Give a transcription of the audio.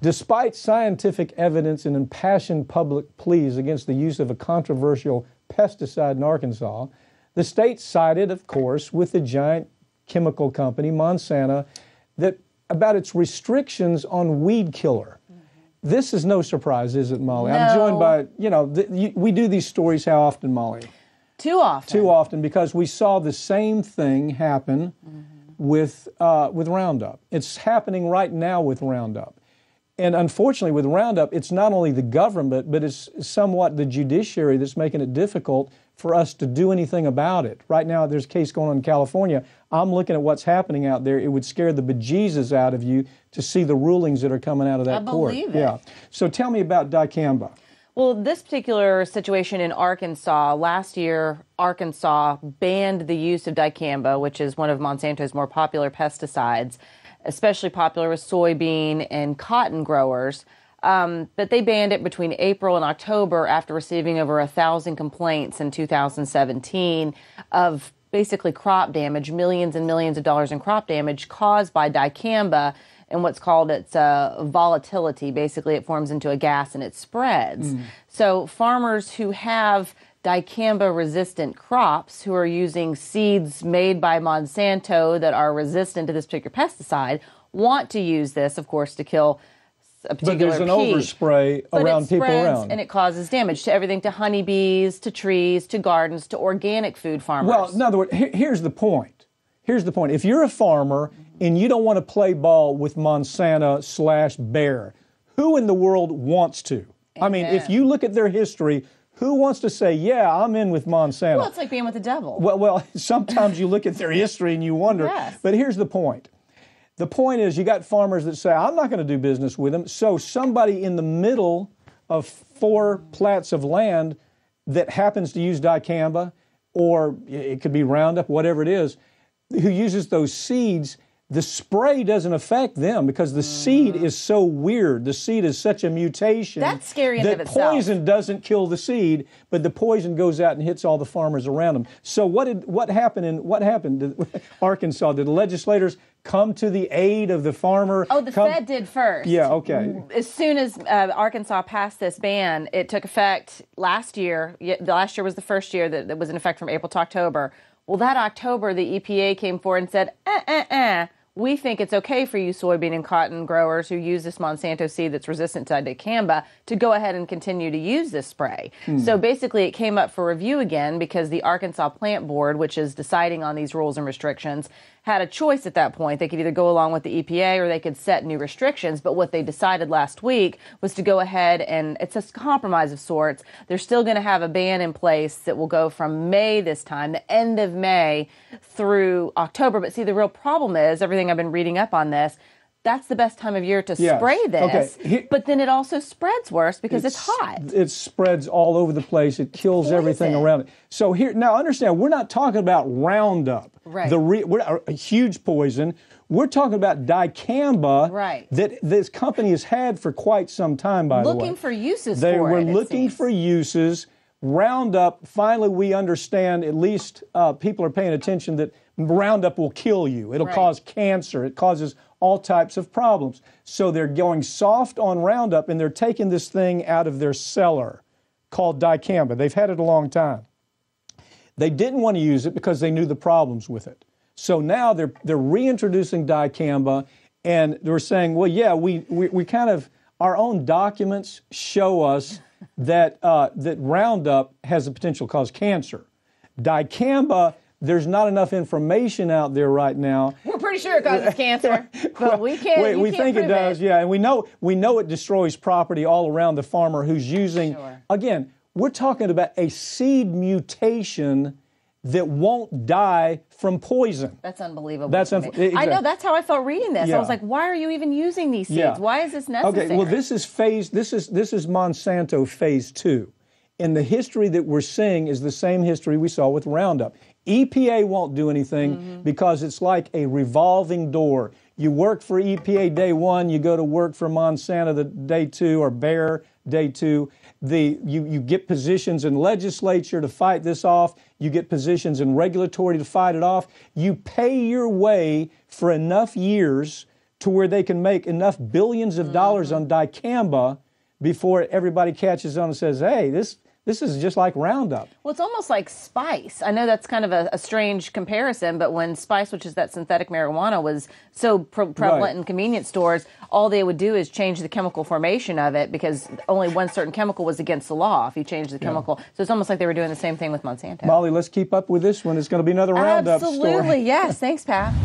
Despite scientific evidence and impassioned public pleas against the use of a controversial pesticide in Arkansas, the state sided, of course, with the giant chemical company, Monsanto, about its restrictions on weed killer. This is no surprise, is it, Molly? No. I'm joined by, we do these stories how often, Molly? Too often. Too often, because we saw the same thing happen with Roundup. It's happening right now with Roundup. And unfortunately, with Roundup, it's not only the government, but it's somewhat the judiciary that's making it difficult for us to do anything about it. Right now, there's a case going on in California. I'm looking at what's happening out there. It would scare the bejesus out of you to see the rulings that are coming out of that court. I believe it. Yeah. So tell me about dicamba. Well, this particular situation in Arkansas, last year, Arkansas banned the use of dicamba, which is one of Monsanto's more popular pesticides, especially popular with soybean and cotton growers. But they banned it between April and October after receiving over 1,000 complaints in 2017 of basically crop damage, millions and millions of dollars in crop damage caused by dicamba and what's called its volatility. Basically, it forms into a gas and it spreads. So farmers who have dicamba-resistant crops, who are using seeds made by Monsanto that are resistant to this particular pesticide, want to use this, of course, to kill a particular But there's an overspray around people around. And it causes damage to everything, to honeybees, to trees, to gardens, to organic food farmers. Well, in other words, here's the point. Here's the point. If you're a farmer and you don't want to play ball with Monsanto/Bayer, who in the world wants to? I mean, if you look at their history, who wants to say, yeah, I'm in with Monsanto? Well, it's like being with the devil. Well, sometimes you look at their history and you wonder. Yes. But here's the point. The point is, you got farmers that say, I'm not going to do business with them. So somebody in the middle of 4 plats of land that happens to use dicamba, or it could be Roundup, whatever it is, who uses those seeds, the spray doesn't affect them because the seed is so weird. The seed is such a mutation. That's scary in that of itself. poison doesn't kill the seed, but the poison goes out and hits all the farmers around them. So what happened in Arkansas? Did the legislators come to the aid of the farmer? Oh, the Fed did first. Yeah, okay. As soon as Arkansas passed this ban, it took effect last year. Last year was the first year that was in effect from April to October. Well, that October, the EPA came forward and said, we think it's okay for you soybean and cotton growers who use this Monsanto seed that's resistant to dicamba to go ahead and continue to use this spray. So basically it came up for review again because the Arkansas Plant Board, which is deciding on these rules and restrictions, had a choice at that point. They could either go along with the EPA or they could set new restrictions. But what they decided last week was to go ahead and it's a compromise of sorts. They're still going to have a ban in place that will go from May this time, the end of May, through October. But see, the real problem is, everything I've been reading up on this, that's the best time of year to spray this. Okay. But then it also spreads worse because it's hot. It spreads all over the place. It kills everything around it. So here, now understand, we're not talking about Roundup, right? We're a huge poison. We're talking about dicamba, right? That this company has had for quite some time. By the way, looking for uses. They were looking for uses. Roundup. Finally, we understand. At least people are paying attention that Roundup will kill you. It'll cause cancer. It causes all types of problems. So they're going soft on Roundup, and they're taking this thing out of their cellar called dicamba. They've had it a long time. They didn't want to use it because they knew the problems with it. So now they're reintroducing dicamba, and they're saying, well, yeah, we kind of, our own documents show us that that Roundup has the potential to cause cancer. Dicamba, there's not enough information out there right now. We're pretty sure it causes cancer, but we can't. We think it does, yeah, and we know it destroys property all around the farmer who's using. Sure. Again, we're talking about a seed mutation that won't die from poison. That's unbelievable. Exactly. I know, that's how I felt reading this. Yeah. I was like, why are you even using these seeds? Yeah. Why is this necessary? Okay, well, this is Monsanto phase 2. And the history that we're seeing is the same history we saw with Roundup. EPA won't do anything because it's like a revolving door. You work for EPA day 1, you go to work for Monsanto the day 2, or Bayer day 2. You get positions in legislature to fight this off. You get positions in regulatory to fight it off. You pay your way for enough years to where they can make enough billions of dollars on dicamba before everybody catches on and says, hey, this is just like Roundup. Well, it's almost like spice. I know that's kind of a strange comparison, but when spice, which is that synthetic marijuana, was so prevalent in convenience stores, all they would do is change the chemical formation of it because only one certain chemical was against the law if you changed the chemical. So it's almost like they were doing the same thing with Monsanto. Molly, let's keep up with this one. It's going to be another Roundup story. Absolutely, yes. Thanks, Pat.